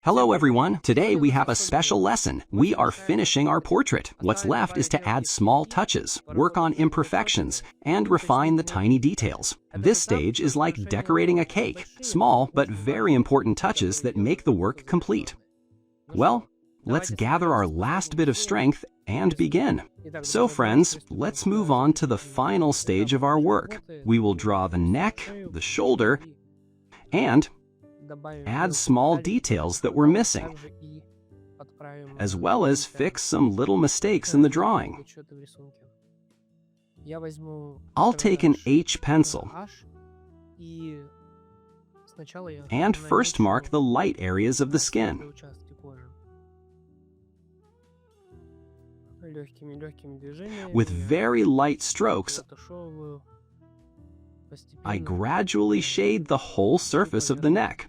Hello everyone, today we have a special lesson. We are finishing our portrait. What's left is to add small touches, work on imperfections, and refine the tiny details. This stage is like decorating a cake, small but very important touches that make the work complete. Well, let's gather our last bit of strength and begin. So friends, let's move on to the final stage of our work. We will draw the neck, the shoulder, and add small details that we're missing, as well as fix some little mistakes in the drawing. I'll take an H pencil and first mark the light areas of the skin. With very light strokes, I gradually shade the whole surface of the neck.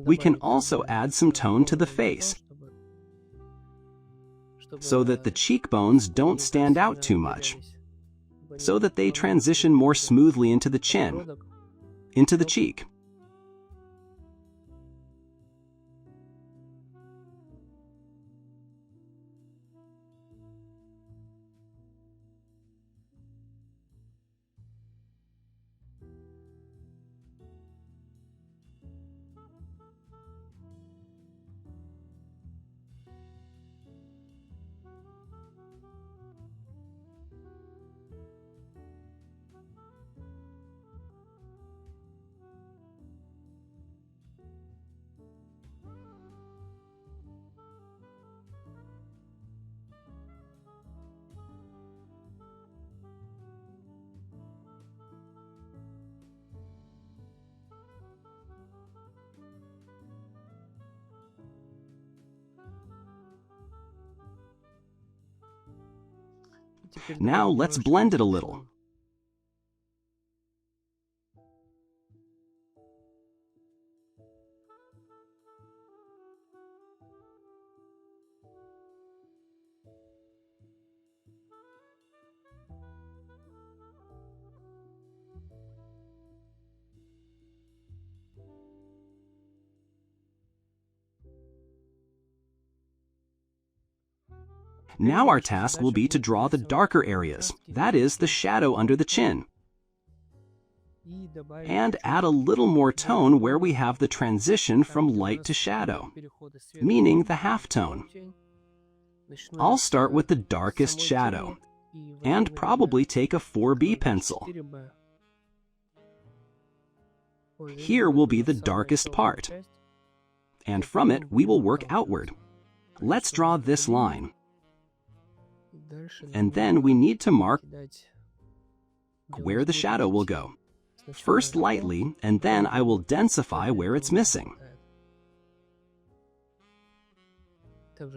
We can also add some tone to the face, so that the cheekbones don't stand out too much, so that they transition more smoothly into the chin, into the cheek. Now let's blend it a little. Now our task will be to draw the darker areas, that is, the shadow under the chin, and add a little more tone where we have the transition from light to shadow, meaning the halftone. I'll start with the darkest shadow, and probably take a 4B pencil. Here will be the darkest part, and from it we will work outward. Let's draw this line. And then we need to mark where the shadow will go. First lightly, and then I will densify where it's missing.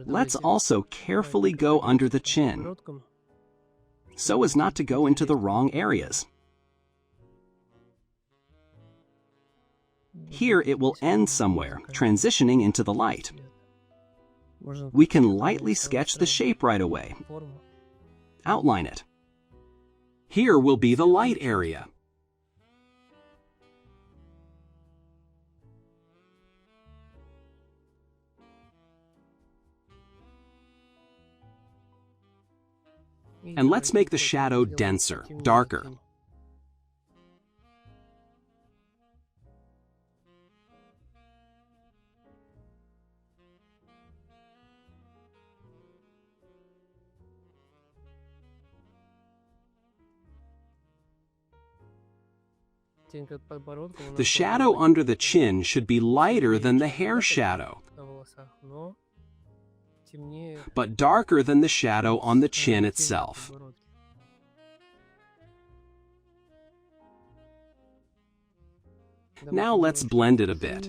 Let's also carefully go under the chin, so as not to go into the wrong areas. Here it will end somewhere, transitioning into the light. We can lightly sketch the shape right away. Outline it. Here will be the light area. And let's make the shadow denser, darker. The shadow under the chin should be lighter than the hair shadow, but darker than the shadow on the chin itself. Now let's blend it a bit.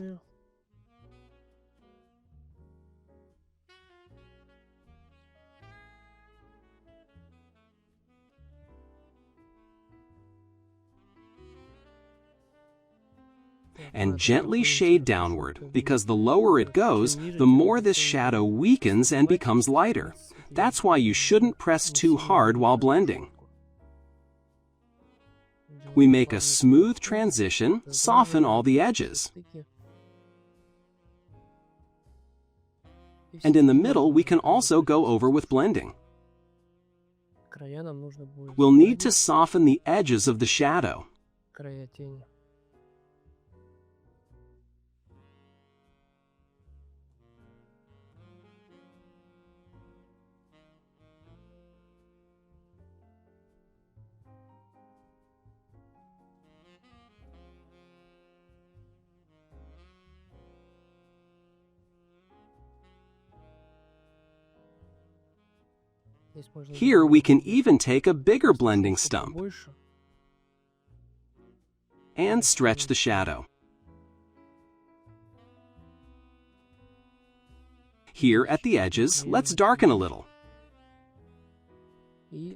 and gently shade downward, because the lower it goes, the more this shadow weakens and becomes lighter. That's why you shouldn't press too hard while blending. We make a smooth transition, soften all the edges. And in the middle, we can also go over with blending. We'll need to soften the edges of the shadow. Here we can even take a bigger blending stump and stretch the shadow. Here at the edges, let's darken a little.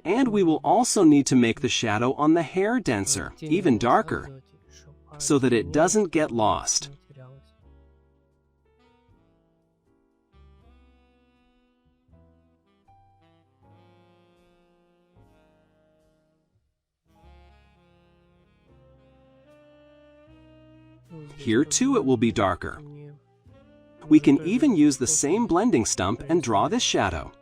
And we will also need to make the shadow on the hair denser, even darker, so that it doesn't get lost. Here too it will be darker. We can even use the same blending stump and draw this shadow.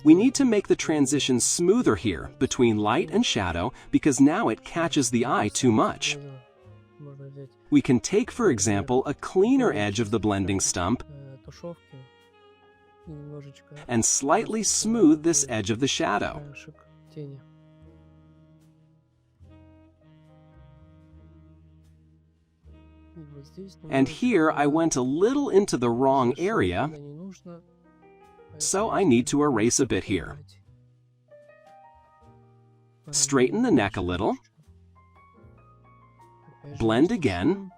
We need to make the transition smoother here between light and shadow because now it catches the eye too much. We can take, for example, a cleaner edge of the blending stump and slightly smooth this edge of the shadow. And here I went a little into the wrong area, so I need to erase a bit here. Straighten the neck a little. Blend again.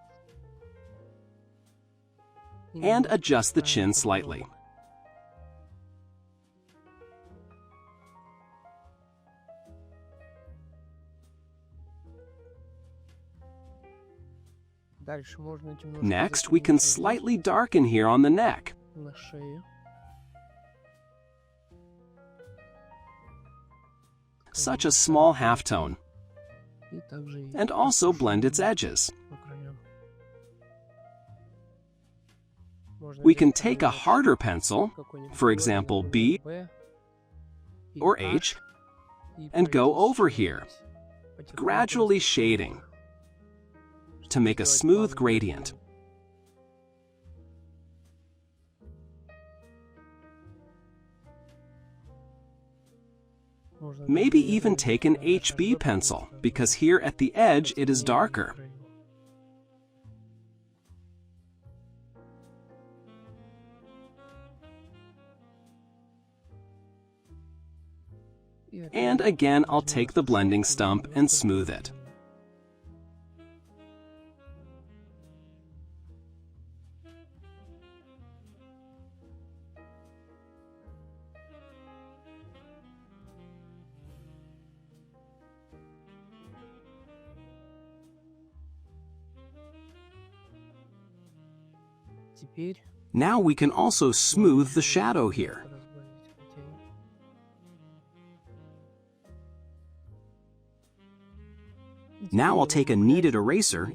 And adjust the chin slightly. Next, we can slightly darken here on the neck. Such a small halftone. And also blend its edges. We can take a harder pencil, for example B or H, and go over here, gradually shading to make a smooth gradient. Maybe even take an HB pencil, because here at the edge it is darker. And again, I'll take the blending stump and smooth it. Now we can also smooth the shadow here. Now I'll take a kneaded eraser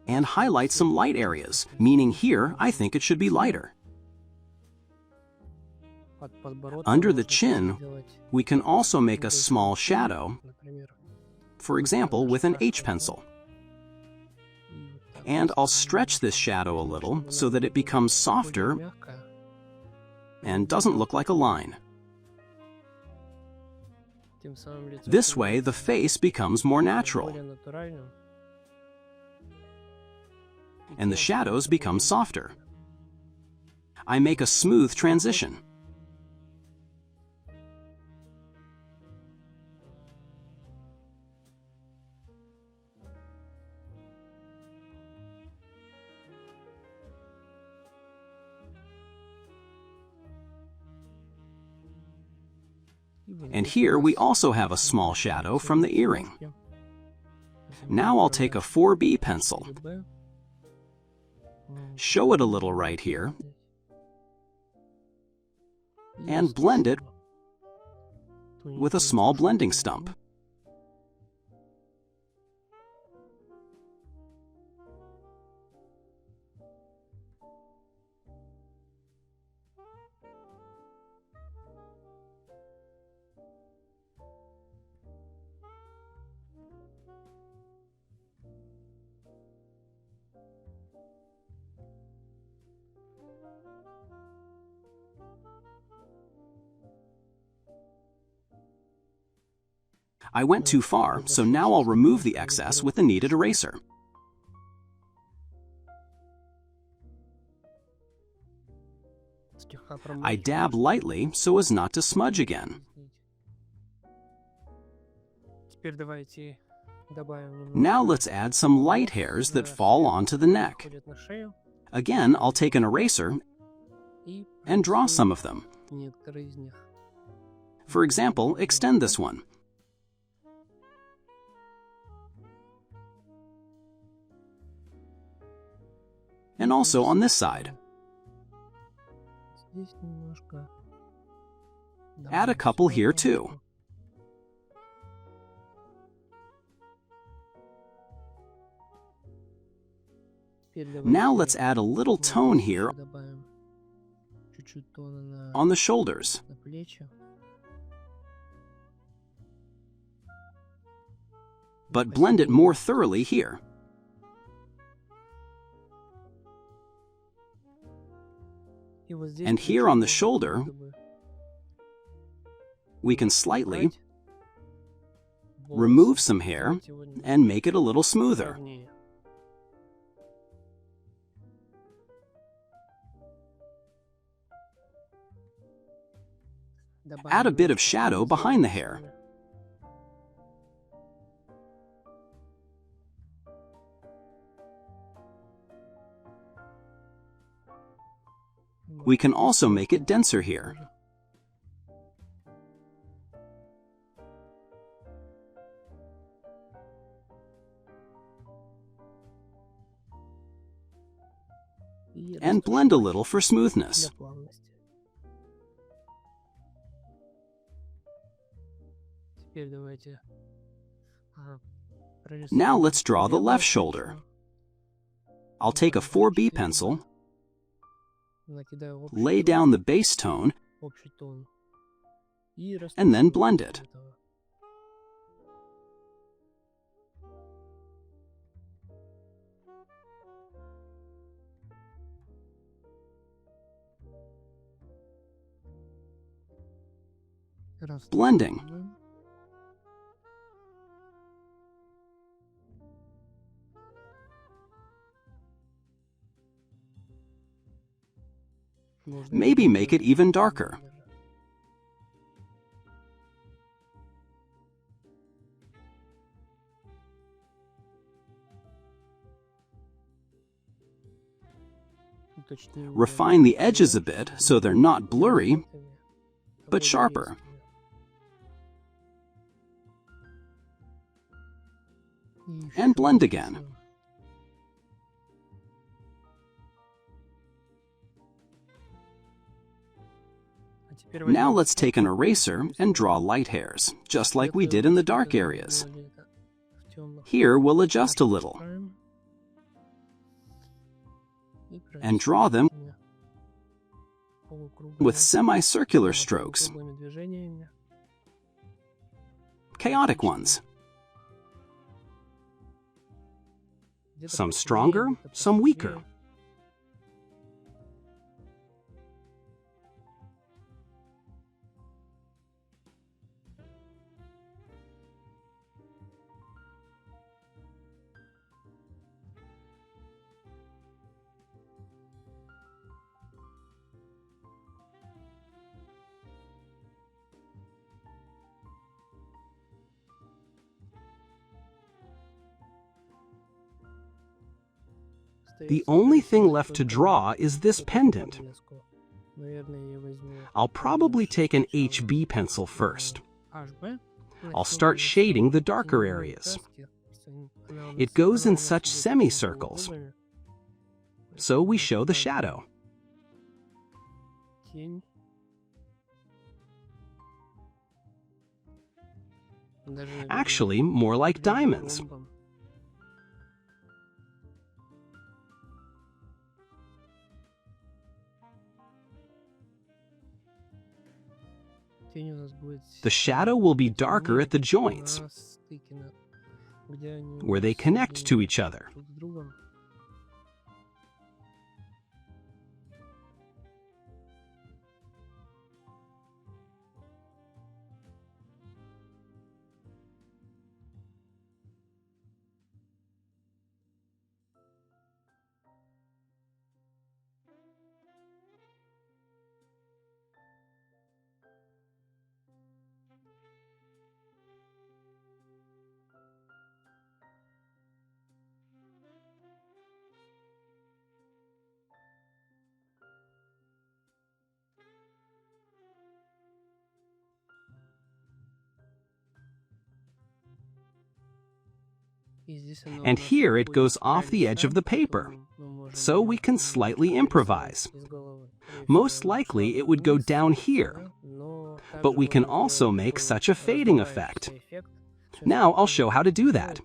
and highlight some light areas, meaning here I think it should be lighter. Under the chin, we can also make a small shadow, for example with an H pencil. And I'll stretch this shadow a little so that it becomes softer and doesn't look like a line. This way, the face becomes more natural. and the shadows become softer. I make a smooth transition. And here we also have a small shadow from the earring. Now I'll take a 4B pencil, show it a little right here, and blend it with a small blending stump. I went too far, so now I'll remove the excess with the kneaded eraser. I dab lightly so as not to smudge again. Now let's add some light hairs that fall onto the neck. Again, I'll take an eraser and draw some of them. For example, extend this one. And also on this side. Add a couple here too. Now let's add a little tone here on the shoulders. But blend it more thoroughly here. And here on the shoulder, we can slightly remove some hair and make it a little smoother. Add a bit of shadow behind the hair. We can also make it denser here. And blend a little for smoothness. Now let's draw the left shoulder. I'll take a 4B pencil, lay down the base tone, and then blend it. Blending. Maybe make it even darker. Refine the edges a bit so they're not blurry, but sharper. And blend again. Now let's take an eraser and draw light hairs, just like we did in the dark areas. Here we'll adjust a little and draw them with semicircular strokes, chaotic ones. Some stronger, some weaker. The only thing left to draw is this pendant. I'll probably take an HB pencil first. I'll start shading the darker areas. It goes in such semicircles, so we show the shadow. Actually, more like diamonds. The shadow will be darker at the joints, where they connect to each other. And here it goes off the edge of the paper, so we can slightly improvise. Most likely it would go down here, but we can also make such a fading effect. Now I'll show how to do that.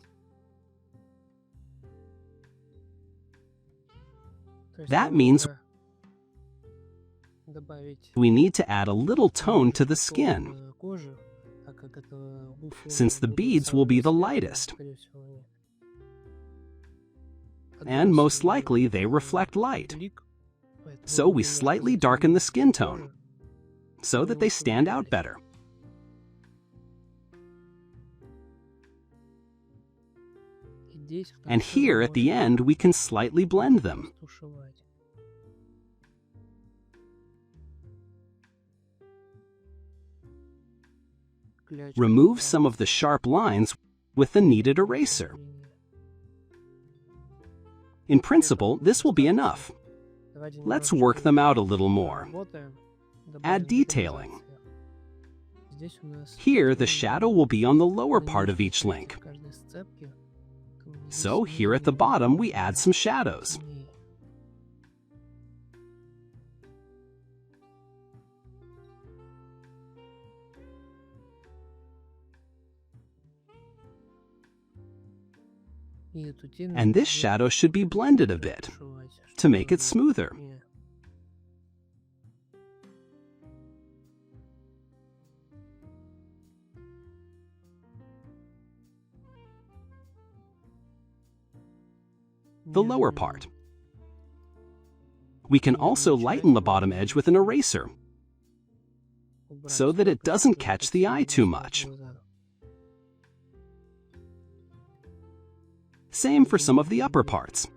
That means we need to add a little tone to the skin, since the beads will be the lightest. And most likely they reflect light. So we slightly darken the skin tone, so that they stand out better. And here at the end we can slightly blend them. Remove some of the sharp lines with the kneaded eraser. In principle, this will be enough. Let's work them out a little more. Add detailing. Here, the shadow will be on the lower part of each link. So here at the bottom, we add some shadows. And this shadow should be blended a bit to make it smoother. The lower part. We can also lighten the bottom edge with an eraser, so that it doesn't catch the eye too much. Same for some of the upper parts.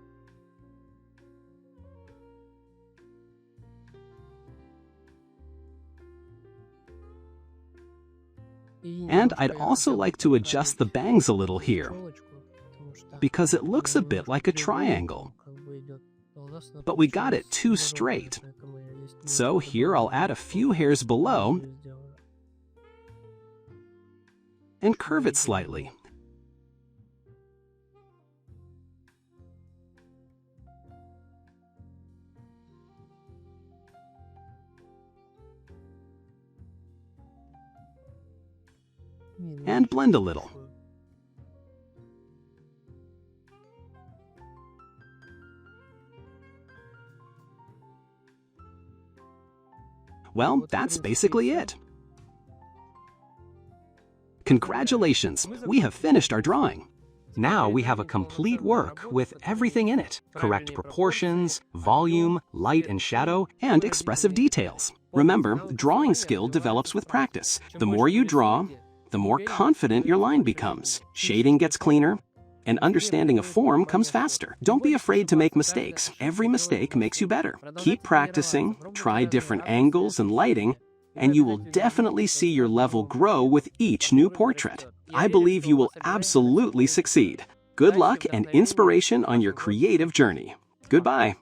And I'd also like to adjust the bangs a little here, because it looks a bit like a triangle. But we got it too straight. So here I'll add a few hairs below and curve it slightly. And blend a little. Well, that's basically it. Congratulations, we have finished our drawing. Now we have a complete work with everything in it. Correct proportions, volume, light and shadow, and expressive details. Remember, drawing skill develops with practice. The more you draw, the more confident your line becomes. Shading gets cleaner, and understanding a form comes faster. Don't be afraid to make mistakes. Every mistake makes you better. Keep practicing, try different angles and lighting, and you will definitely see your level grow with each new portrait. I believe you will absolutely succeed. Good luck and inspiration on your creative journey. Goodbye.